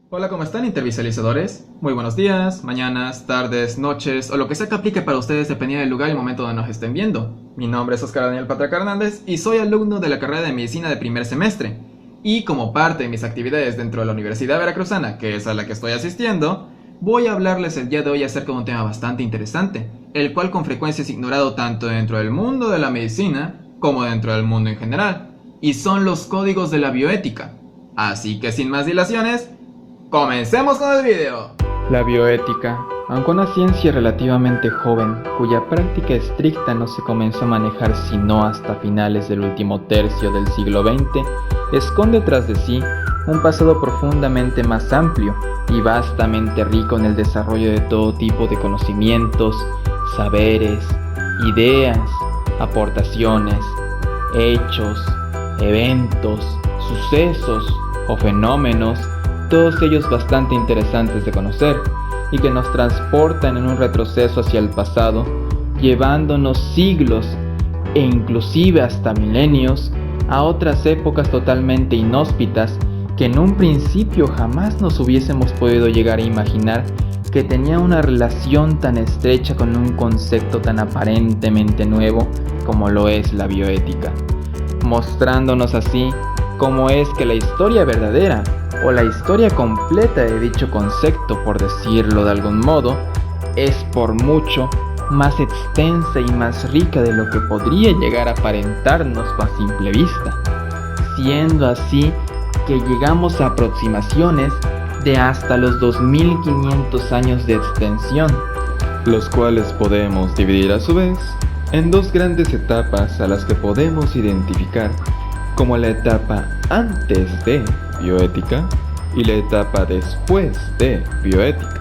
Hola, ¿cómo están, intervisualizadores? Muy buenos días, mañanas, tardes, noches o lo que sea que aplique para ustedes dependiendo del lugar y momento donde nos estén viendo. Mi nombre es Oscar Daniel Patraca Hernández y soy alumno de la carrera de Medicina de primer semestre. Y como parte de mis actividades dentro de la Universidad Veracruzana, que es a la que estoy asistiendo, voy a hablarles el día de hoy acerca de un tema bastante interesante, el cual con frecuencia es ignorado tanto dentro del mundo de la medicina como dentro del mundo en general, y son los códigos de la bioética. Así que sin más dilaciones, ¡comencemos con el video! La bioética, aunque una ciencia relativamente joven, cuya práctica estricta no se comenzó a manejar sino hasta finales del último tercio del siglo XX, esconde tras de sí un pasado profundamente más amplio y vastamente rico en el desarrollo de todo tipo de conocimientos, saberes, ideas, aportaciones, hechos, eventos, sucesos o fenómenos, todos ellos bastante interesantes de conocer y que nos transportan en un retroceso hacia el pasado, llevándonos siglos e inclusive hasta milenios a otras épocas totalmente inhóspitas que en un principio jamás nos hubiésemos podido llegar a imaginar que tenía una relación tan estrecha con un concepto tan aparentemente nuevo como lo es la bioética, mostrándonos así cómo es que la historia verdadera o la historia completa de dicho concepto, por decirlo de algún modo, es por mucho más extensa y más rica de lo que podría llegar a aparentarnos a simple vista, siendo así que llegamos a aproximaciones de hasta los 2500 años de extensión, los cuales podemos dividir a su vez en dos grandes etapas a las que podemos identificar como la etapa antes de bioética y la etapa después de bioética,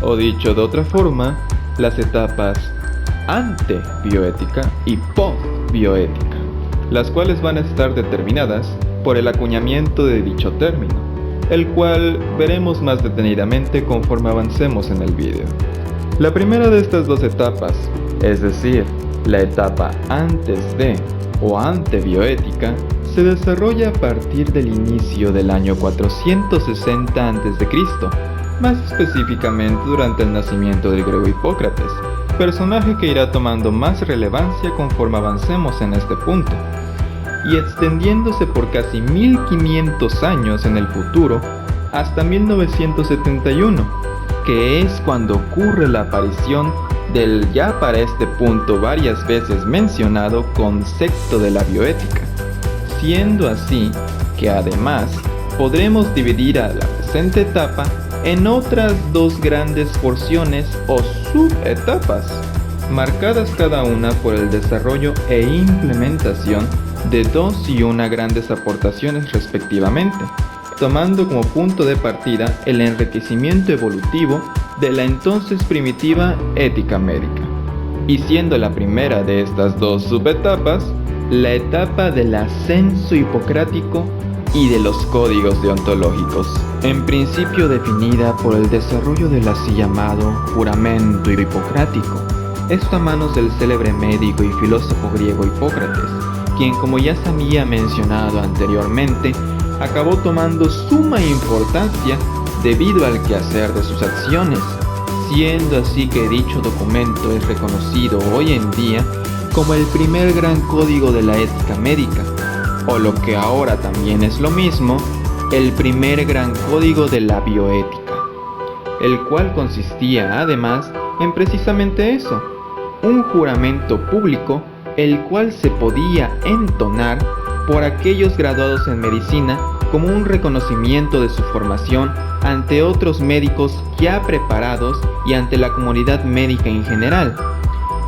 o dicho de otra forma, las etapas ante-bioética y post-bioética, las cuales van a estar determinadas por el acuñamiento de dicho término, el cual veremos más detenidamente conforme avancemos en el vídeo. La primera de estas dos etapas, es decir, la etapa antes de o ante-bioética, se desarrolla a partir del inicio del año 460 a.C., más específicamente durante el nacimiento del griego Hipócrates, personaje que irá tomando más relevancia conforme avancemos en este punto, y extendiéndose por casi 1500 años en el futuro hasta 1971, que es cuando ocurre la aparición del ya para este punto varias veces mencionado concepto de la bioética, siendo así que además podremos dividir a la presente etapa en otras dos grandes porciones o subetapas, marcadas cada una por el desarrollo e implementación de dos y una grandes aportaciones respectivamente, tomando como punto de partida el enriquecimiento evolutivo de la entonces primitiva ética médica, y siendo la primera de estas dos subetapas la etapa del ascenso hipocrático y de los códigos deontológicos, en principio definida por el desarrollo del así llamado juramento hipocrático, esto a manos del célebre médico y filósofo griego Hipócrates, quien, como ya se había mencionado anteriormente, acabó tomando suma importancia debido al quehacer de sus acciones, siendo así que dicho documento es reconocido hoy en día como el primer gran código de la ética médica, o lo que ahora también es lo mismo, el primer gran código de la bioética, el cual consistía además en precisamente eso, un juramento público el cual se podía entonar por aquellos graduados en medicina como un reconocimiento de su formación ante otros médicos ya preparados y ante la comunidad médica en general,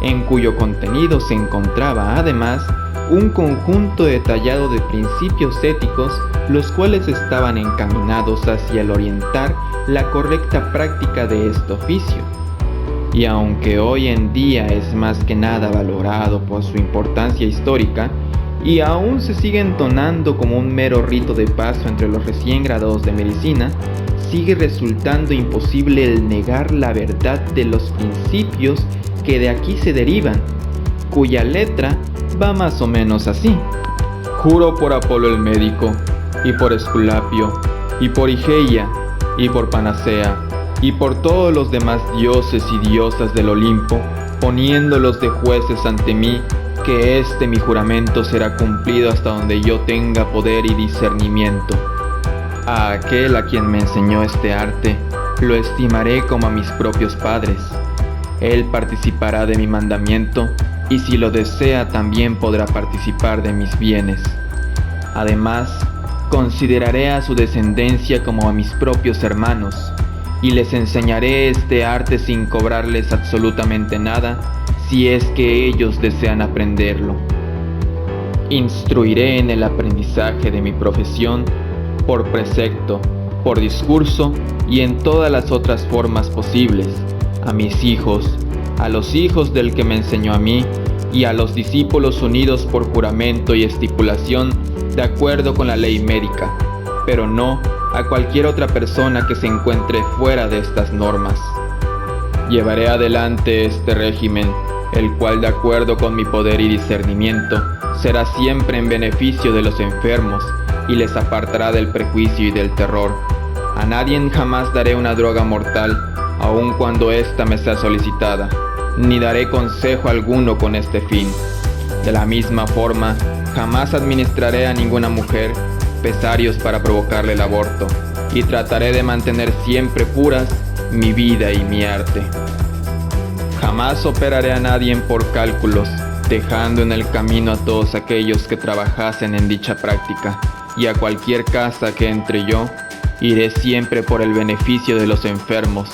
en cuyo contenido se encontraba además un conjunto detallado de principios éticos, los cuales estaban encaminados hacia el orientar la correcta práctica de este oficio. Y aunque hoy en día es más que nada valorado por su importancia histórica, y aún se sigue entonando como un mero rito de paso entre los recién graduados de medicina, sigue resultando imposible el negar la verdad de los principios que de aquí se derivan, cuya letra va más o menos así: juro por Apolo el médico, y por Esculapio, y por Igeia, y por Panacea, y por todos los demás dioses y diosas del Olimpo, poniéndolos de jueces ante mí, que este mi juramento será cumplido hasta donde yo tenga poder y discernimiento. A aquel a quien me enseñó este arte, lo estimaré como a mis propios padres. Él participará de mi mandamiento, y si lo desea también podrá participar de mis bienes. Además, consideraré a su descendencia como a mis propios hermanos, y les enseñaré este arte sin cobrarles absolutamente nada, si es que ellos desean aprenderlo. Instruiré en el aprendizaje de mi profesión, por precepto, por discurso y en todas las otras formas posibles, a mis hijos, a los hijos del que me enseñó a mí, y a los discípulos unidos por juramento y estipulación de acuerdo con la ley médica, pero no a cualquier otra persona que se encuentre fuera de estas normas. Llevaré adelante este régimen, el cual de acuerdo con mi poder y discernimiento, será siempre en beneficio de los enfermos y les apartará del prejuicio y del terror. A nadie jamás daré una droga mortal, aun cuando ésta me sea solicitada, ni daré consejo alguno con este fin. De la misma forma, jamás administraré a ninguna mujer pesarios para provocarle el aborto, y trataré de mantener siempre puras mi vida y mi arte. Jamás operaré a nadie por cálculos, dejando en el camino a todos aquellos que trabajasen en dicha práctica, y a cualquier casa que entre yo, iré siempre por el beneficio de los enfermos,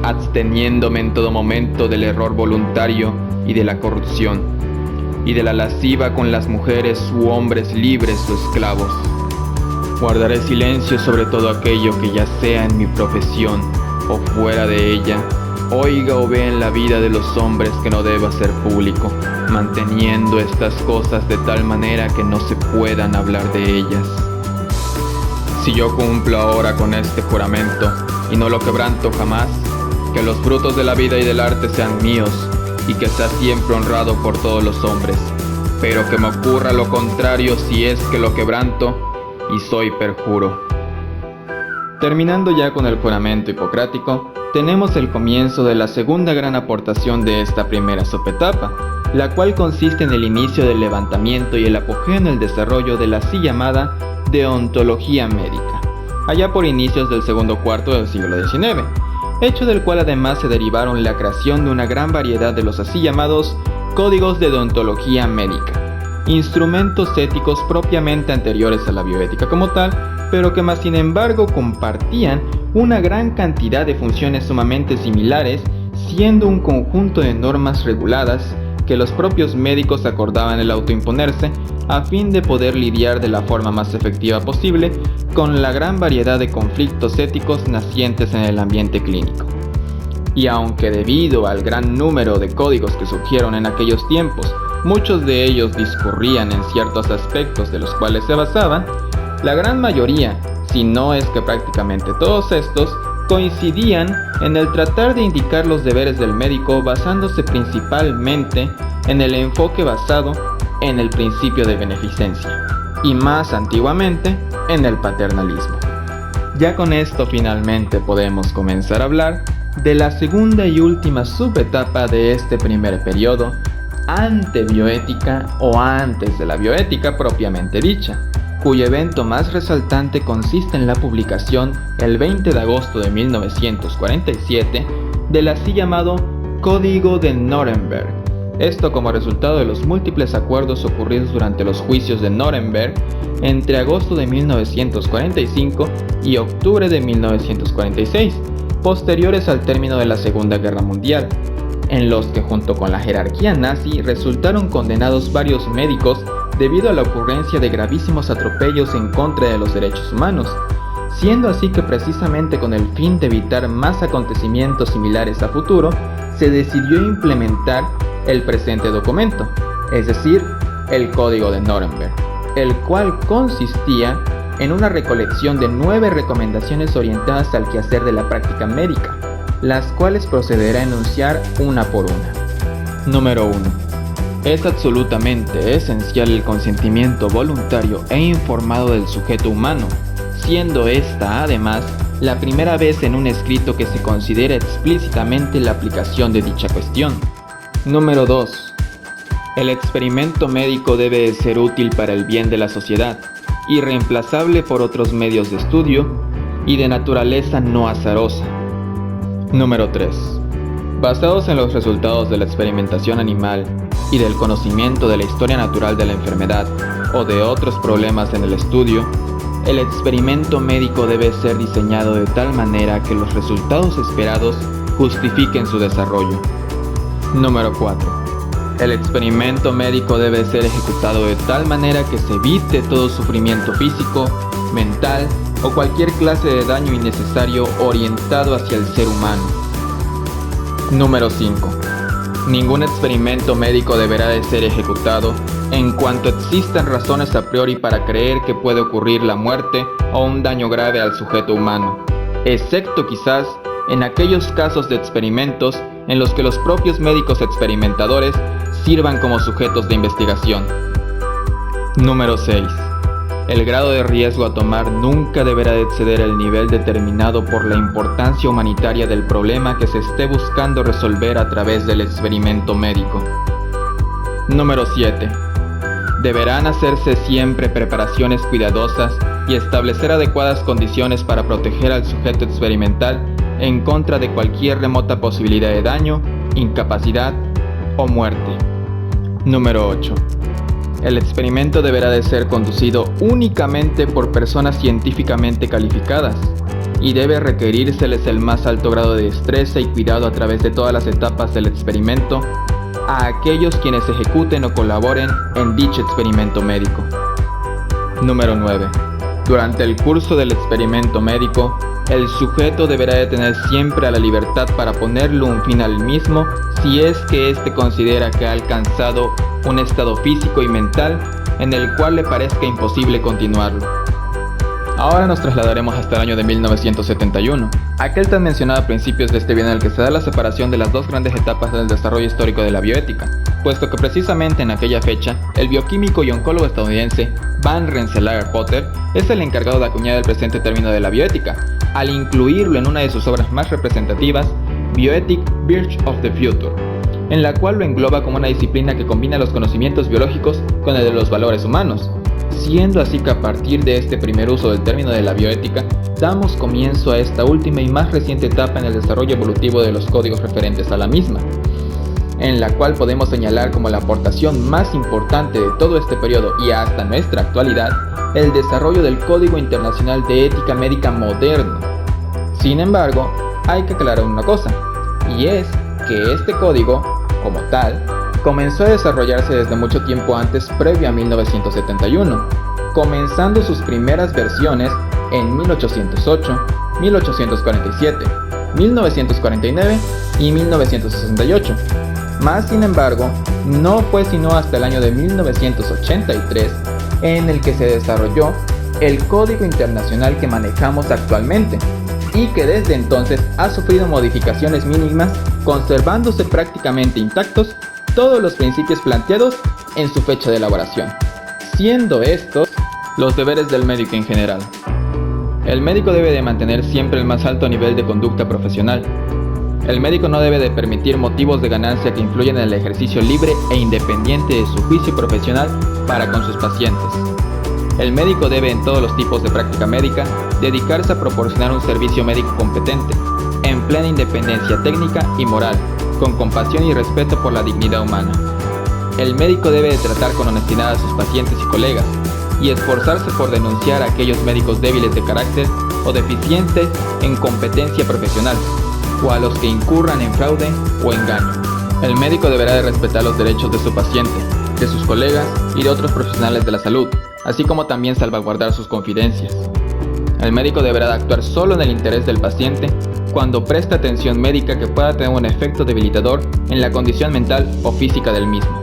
absteniéndome en todo momento del error voluntario y de la corrupción, y de la lasciva con las mujeres u hombres libres o esclavos. Guardaré silencio sobre todo aquello que ya sea en mi profesión o fuera de ella, oiga o vea en la vida de los hombres que no deba ser público, manteniendo estas cosas de tal manera que no se puedan hablar de ellas. Si yo cumplo ahora con este juramento y no lo quebranto jamás, que los frutos de la vida y del arte sean míos, y que sea siempre honrado por todos los hombres, pero que me ocurra lo contrario si es que lo quebranto y soy perjuro. Terminando ya con el juramento hipocrático, tenemos el comienzo de la segunda gran aportación de esta primera subetapa, la cual consiste en el inicio del levantamiento y el apogeo en el desarrollo de la así llamada deontología médica, allá por inicios del segundo cuarto del siglo XIX, hecho del cual además se derivaron la creación de una gran variedad de los así llamados códigos de deontología médica, instrumentos éticos propiamente anteriores a la bioética como tal, pero que más sin embargo compartían una gran cantidad de funciones sumamente similares, siendo un conjunto de normas reguladas que los propios médicos acordaban el autoimponerse a fin de poder lidiar de la forma más efectiva posible con la gran variedad de conflictos éticos nacientes en el ambiente clínico. Y aunque debido al gran número de códigos que surgieron en aquellos tiempos, muchos de ellos discurrían en ciertos aspectos de los cuales se basaban, la gran mayoría, si no es que prácticamente todos estos, coincidían en el tratar de indicar los deberes del médico basándose principalmente en el enfoque basado en el principio de beneficencia, y más antiguamente en el paternalismo. Ya con esto finalmente podemos comenzar a hablar de la segunda y última subetapa de este primer periodo, antebioética o antes de la bioética propiamente dicha, cuyo evento más resaltante consiste en la publicación el 20 de agosto de 1947 del así llamado Código de Nuremberg. Esto como resultado de los múltiples acuerdos ocurridos durante los juicios de Nuremberg entre agosto de 1945 y octubre de 1946, posteriores al término de la Segunda Guerra Mundial, en los que junto con la jerarquía nazi resultaron condenados varios médicos debido a la ocurrencia de gravísimos atropellos en contra de los derechos humanos, siendo así que precisamente con el fin de evitar más acontecimientos similares a futuro, se decidió implementar el presente documento, es decir, el Código de Nuremberg, el cual consistía en una recolección de 9 recomendaciones orientadas al quehacer de la práctica médica, las cuales procederá a enunciar una por una. Número 1. Es absolutamente esencial el consentimiento voluntario e informado del sujeto humano, siendo esta además la primera vez en un escrito que se considera explícitamente la aplicación de dicha cuestión. Número 2. El experimento médico debe de ser útil para el bien de la sociedad, irreemplazable por otros medios de estudio y de naturaleza no azarosa. Número 3. Basados en los resultados de la experimentación animal y del conocimiento de la historia natural de la enfermedad o de otros problemas en el estudio, el experimento médico debe ser diseñado de tal manera que los resultados esperados justifiquen su desarrollo. Número 4. El experimento médico debe ser ejecutado de tal manera que se evite todo sufrimiento físico, mental o cualquier clase de daño innecesario orientado hacia el ser humano. Número 5. Ningún experimento médico deberá de ser ejecutado en cuanto existan razones a priori para creer que puede ocurrir la muerte o un daño grave al sujeto humano, excepto quizás en aquellos casos de experimentos en los que los propios médicos experimentadores sirvan como sujetos de investigación. Número 6. El grado de riesgo a tomar nunca deberá de exceder el nivel determinado por la importancia humanitaria del problema que se esté buscando resolver a través del experimento médico. Número 7. Deberán hacerse siempre preparaciones cuidadosas y establecer adecuadas condiciones para proteger al sujeto experimental en contra de cualquier remota posibilidad de daño, incapacidad o muerte. Número 8. El experimento deberá de ser conducido únicamente por personas científicamente calificadas y debe requerírseles el más alto grado de destreza y cuidado a través de todas las etapas del experimento a aquellos quienes ejecuten o colaboren en dicho experimento médico. Número 9. Durante el curso del experimento médico, el sujeto deberá de tener siempre la libertad para ponerle un fin al mismo si es que éste considera que ha alcanzado un estado físico y mental en el cual le parezca imposible continuarlo. Ahora nos trasladaremos hasta el año de 1971, aquel tan mencionado a principios de este video en el que se da la separación de las dos grandes etapas del desarrollo histórico de la bioética, puesto que precisamente en aquella fecha, el bioquímico y oncólogo estadounidense Van Rensselaer Potter es el encargado de acuñar el presente término de la bioética, al incluirlo en una de sus obras más representativas, Bioethic Virtue of the Future, en la cual lo engloba como una disciplina que combina los conocimientos biológicos con el de los valores humanos, siendo así que a partir de este primer uso del término de la bioética, damos comienzo a esta última y más reciente etapa en el desarrollo evolutivo de los códigos referentes a la misma, en la cual podemos señalar como la aportación más importante de todo este periodo y hasta nuestra actualidad, el desarrollo del Código Internacional de Ética Médica moderno. Sin embargo, hay que aclarar una cosa, y es que este código, como tal, comenzó a desarrollarse desde mucho tiempo antes previo a 1971, comenzando sus primeras versiones en 1808, 1847, 1949 y 1968. Más sin embargo, no fue sino hasta el año de 1983 en el que se desarrolló el Código Internacional que manejamos actualmente y que desde entonces ha sufrido modificaciones mínimas, conservándose prácticamente intactos todos los principios planteados en su fecha de elaboración, siendo estos los deberes del médico en general. El médico debe de mantener siempre el más alto nivel de conducta profesional. El médico no debe de permitir motivos de ganancia que influyan en el ejercicio libre e independiente de su juicio profesional para con sus pacientes. El médico debe en todos los tipos de práctica médica dedicarse a proporcionar un servicio médico competente, en plena independencia técnica y moral, con compasión y respeto por la dignidad humana. El médico debe de tratar con honestidad a sus pacientes y colegas, y esforzarse por denunciar a aquellos médicos débiles de carácter o deficientes en competencia profesional, o a los que incurran en fraude o engaño. El médico deberá de respetar los derechos de su paciente, de sus colegas y de otros profesionales de la salud, así como también salvaguardar sus confidencias. El médico deberá de actuar solo en el interés del paciente cuando presta atención médica que pueda tener un efecto debilitador en la condición mental o física del mismo.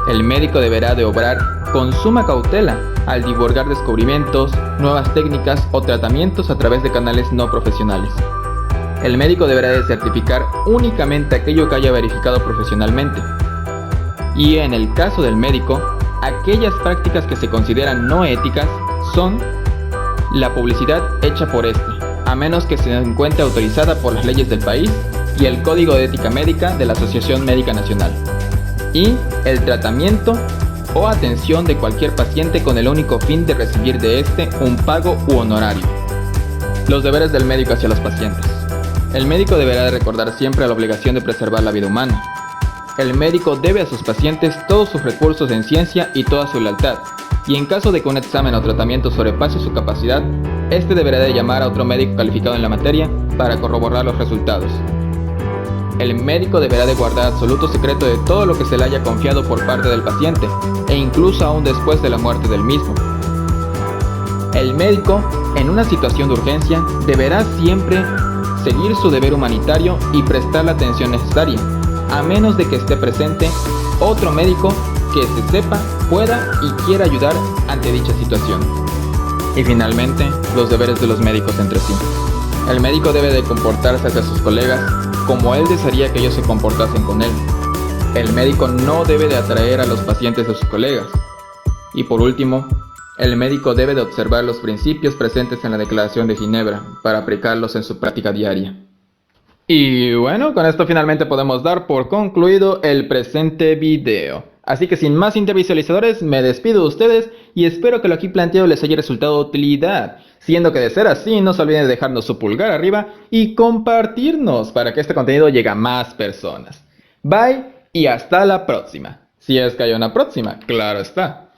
El médico deberá de obrar con suma cautela al divulgar descubrimientos, nuevas técnicas o tratamientos a través de canales no profesionales. El médico deberá de certificar únicamente aquello que haya verificado profesionalmente. Y en el caso del médico, aquellas prácticas que se consideran no éticas son la publicidad hecha por este, a menos que se encuentre autorizada por las leyes del país y el Código de Ética Médica de la Asociación Médica Nacional. Y el tratamiento o atención de cualquier paciente con el único fin de recibir de éste un pago u honorario. Los deberes del médico hacia los pacientes. El médico deberá de recordar siempre la obligación de preservar la vida humana. El médico debe a sus pacientes todos sus recursos en ciencia y toda su lealtad, y en caso de que un examen o tratamiento sobrepase su capacidad, este deberá de llamar a otro médico calificado en la materia para corroborar los resultados. El médico deberá de guardar absoluto secreto de todo lo que se le haya confiado por parte del paciente, e incluso aún después de la muerte del mismo. El médico, en una situación de urgencia, deberá siempre seguir su deber humanitario y prestar la atención necesaria, a menos de que esté presente otro médico que se sepa, pueda y quiera ayudar ante dicha situación. Y finalmente, los deberes de los médicos entre sí. El médico debe de comportarse hacia sus colegas como él desearía que ellos se comportasen con él. El médico no debe de atraer a los pacientes de sus colegas. Y por último, el médico debe de observar los principios presentes en la Declaración de Ginebra para aplicarlos en su práctica diaria. Y bueno, con esto finalmente podemos dar por concluido el presente video. Así que sin más intervisualizadores, me despido de ustedes y espero que lo aquí planteado les haya resultado de utilidad. Siendo que de ser así, no se olviden de dejarnos su pulgar arriba y compartirnos para que este contenido llegue a más personas. Bye y hasta la próxima. Si es que hay una próxima, claro está.